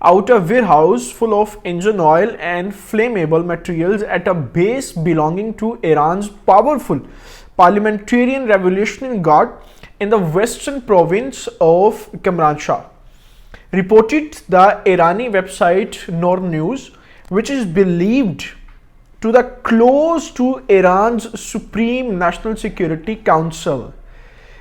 out a warehouse full of engine oil and flammable materials at a base belonging to Iran's powerful parliamentarian revolutionary guard in the western province of Kermanshah, reported the Irani website Noor News, which is believed to the close to Iran's Supreme National Security Council।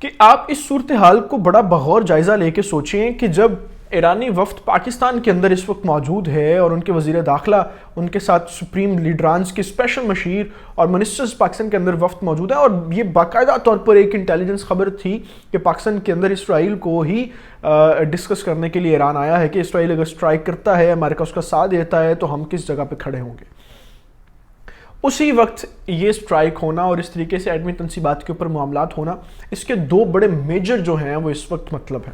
کہ آپ اس صورتحال کو بڑا بغور جائزہ لے کے سوچیں کہ جب ایرانی وفد پاکستان کے اندر اس وقت موجود ہے اور ان کے وزیر داخلہ ان کے ساتھ سپریم لیڈرانز کے اسپیشل مشیر اور منسٹرز پاکستان کے اندر وفد موجود ہے، اور یہ باقاعدہ طور پر ایک انٹیلیجنس خبر تھی کہ پاکستان کے اندر اسرائیل کو ہی ڈسکس کرنے کے لیے ایران آیا ہے کہ اسرائیل اگر اسٹرائک کرتا ہے، امریکہ اس کا ساتھ دیتا ہے تو ہم کس جگہ پہ کھڑے ہوں گے۔ اسی وقت یہ اسٹرائک ہونا اور اس طریقے سے ایٹمی تنصیبات کے اوپر معاملات ہونا، اس کے دو بڑے میجر جو ہیں وہ اس وقت مطلب ہے۔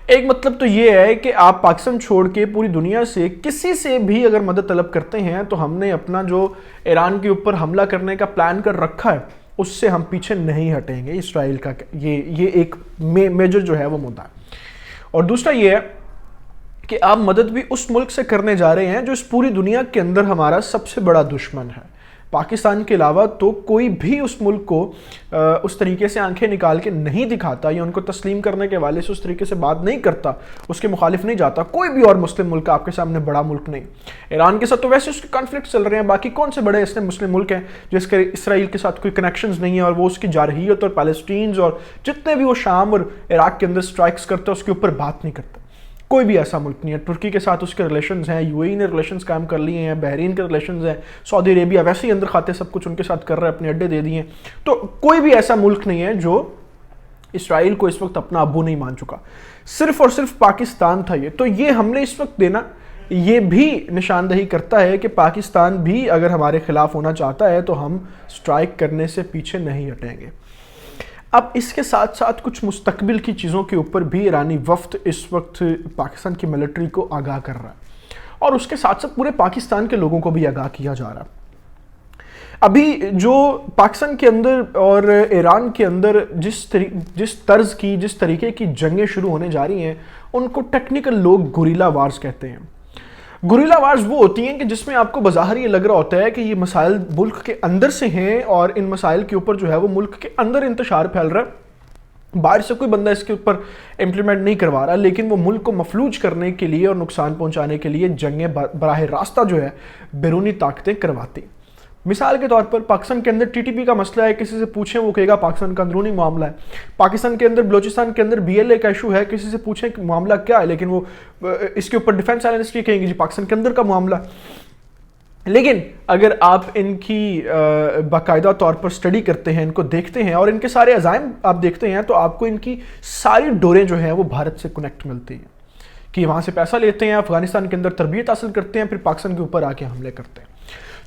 ایک مطلب تو یہ ہے کہ آپ پاکستان چھوڑ کے پوری دنیا سے کسی سے بھی اگر مدد طلب کرتے ہیں تو ہم نے اپنا جو ایران کے اوپر حملہ کرنے کا پلان کر رکھا ہے اس سے ہم پیچھے نہیں ہٹیں گے۔ اسرائیل کا یہ ایک میجر جو ہے وہ مدعا ہے۔ اور دوسرا یہ ہے کہ آپ مدد بھی اس ملک سے کرنے جا رہے ہیں جو اس پوری دنیا کے اندر ہمارا سب سے بڑا دشمن ہے۔ پاکستان کے علاوہ تو کوئی بھی اس ملک کو اس طریقے سے آنکھیں نکال کے نہیں دکھاتا یا ان کو تسلیم کرنے کے حوالے سے اس طریقے سے بات نہیں کرتا، اس کے مخالف نہیں جاتا۔ کوئی بھی اور مسلم ملک آپ کے سامنے بڑا ملک نہیں۔ ایران کے ساتھ تو ویسے اس کے کانفلکٹ چل رہے ہیں، باقی کون سے بڑے ایسے مسلم ملک ہیں جس کے اسرائیل کے ساتھ کوئی کنیکشنز نہیں ہے اور وہ اس کی جارحیت اور پیلسٹینز اور جتنے بھی وہ شام اور عراق کے اندر سٹرائکس کرتا ہے اس کے اوپر بات نہیں کرتا۔ کوئی بھی ایسا ملک نہیں ہے۔ ترکی کے ساتھ اس کے ریلیشنز ہیں، یو اے ای نے ریلیشنز قائم کر لیے ہیں، بحرین کے ریلیشنز ہیں، سعودی عربیہ ویسے ہی اندر کھاتے سب کچھ ان کے ساتھ کر رہا ہے، اپنے اڈے دے دیے ہیں۔ تو کوئی بھی ایسا ملک نہیں ہے جو اسرائیل کو اس وقت اپنا ابو نہیں مان چکا، صرف اور صرف پاکستان تھا یہ۔ تو یہ ہم نے اس وقت دینا یہ بھی نشاندہی کرتا ہے کہ پاکستان بھی اگر ہمارے خلاف ہونا چاہتا ہے تو ہم سٹرائک کرنے سے پیچھے نہیں ہٹیں گے۔ اب اس کے ساتھ ساتھ کچھ مستقبل کی چیزوں کے اوپر بھی ایرانی وفد اس وقت پاکستان کی ملٹری کو آگاہ کر رہا ہے اور اس کے ساتھ ساتھ پورے پاکستان کے لوگوں کو بھی آگاہ کیا جا رہا ہے۔ ابھی جو پاکستان کے اندر اور ایران کے اندر جس طرز کی جس طریقے کی جنگیں شروع ہونے جا رہی ہیں ان کو ٹیکنیکل لوگ گوریلا وارز کہتے ہیں۔ گوریلا وارز وہ ہوتی ہیں کہ جس میں آپ کو بظاہر یہ لگ رہا ہوتا ہے کہ یہ مسائل ملک کے اندر سے ہیں اور ان مسائل کے اوپر جو ہے وہ ملک کے اندر انتشار پھیل رہا ہے، باہر سے کوئی بندہ اس کے اوپر امپلیمنٹ نہیں کروا رہا، لیکن وہ ملک کو مفلوج کرنے کے لیے اور نقصان پہنچانے کے لیے جنگیں براہ راستہ جو ہے بیرونی طاقتیں کرواتی ہیں۔ مثال کے طور پر پاکستان کے اندر ٹی ٹی پی کا مسئلہ ہے، کسی سے پوچھیں وہ کہے گا پاکستان کا اندرونی معاملہ ہے۔ پاکستان کے اندر بلوچستان کے اندر بی ایل اے کا ایشو ہے، کسی سے پوچھیں کہ معاملہ کیا ہے، لیکن وہ اس کے اوپر ڈیفینس اینالسٹ یہ کہیں گے جی پاکستان کے اندر کا معاملہ۔ لیکن اگر آپ ان کی باقاعدہ طور پر سٹڈی کرتے ہیں، ان کو دیکھتے ہیں اور ان کے سارے عزائم آپ دیکھتے ہیں تو آپ کو ان کی ساری ڈوریں جو ہیں وہ بھارت سے کنیکٹ ملتی ہیں کہ وہاں سے پیسہ لیتے ہیں، افغانستان کے اندر تربیت حاصل کرتے ہیں، پھر پاکستان کے اوپر آ کے حملے کرتے ہیں۔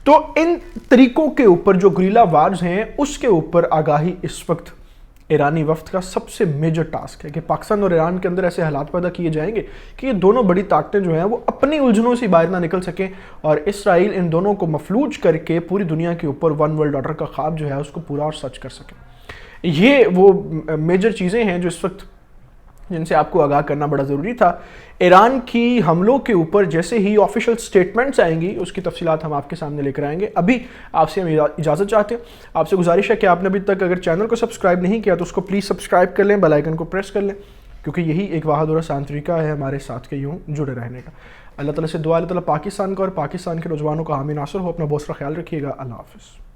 تو ان طریقوں کے اوپر جو گوریلا وارز ہیں اس کے اوپر آگاہی اس وقت ایرانی وفد کا سب سے میجر ٹاسک ہے کہ پاکستان اور ایران کے اندر ایسے حالات پیدا کیے جائیں گے کہ یہ دونوں بڑی طاقتیں جو ہیں وہ اپنی الجھنوں سے باہر نہ نکل سکیں اور اسرائیل ان دونوں کو مفلوج کر کے پوری دنیا کے اوپر ون ورلڈ آرڈر کا خواب جو ہے اس کو پورا اور سچ کر سکیں۔ یہ وہ میجر چیزیں ہیں جو اس وقت جن سے آپ کو آگاہ کرنا بڑا ضروری تھا۔ ایران کی حملوں کے اوپر جیسے ہی آفیشیل سٹیٹمنٹس آئیں گی اس کی تفصیلات ہم آپ کے سامنے لے کر آئیں گے۔ ابھی آپ سے ہم اجازت چاہتے ہیں، آپ سے گزارش ہے کہ آپ نے ابھی تک اگر چینل کو سبسکرائب نہیں کیا تو اس کو پلیز سبسکرائب کر لیں، بیل آئیکن کو پریس کر لیں، کیونکہ یہی ایک واحد اور آسان طریقہ ہے ہمارے ساتھ کے یوں جڑے رہنے کا۔ اللہ تعالیٰ سے دعا، اللہ تعالیٰ پاکستان کا اور پاکستان کے نوجوانوں کا حامی ناصر ہو۔ اپنا بہت سارا خیال رکھیے گا۔ اللہ حافظ۔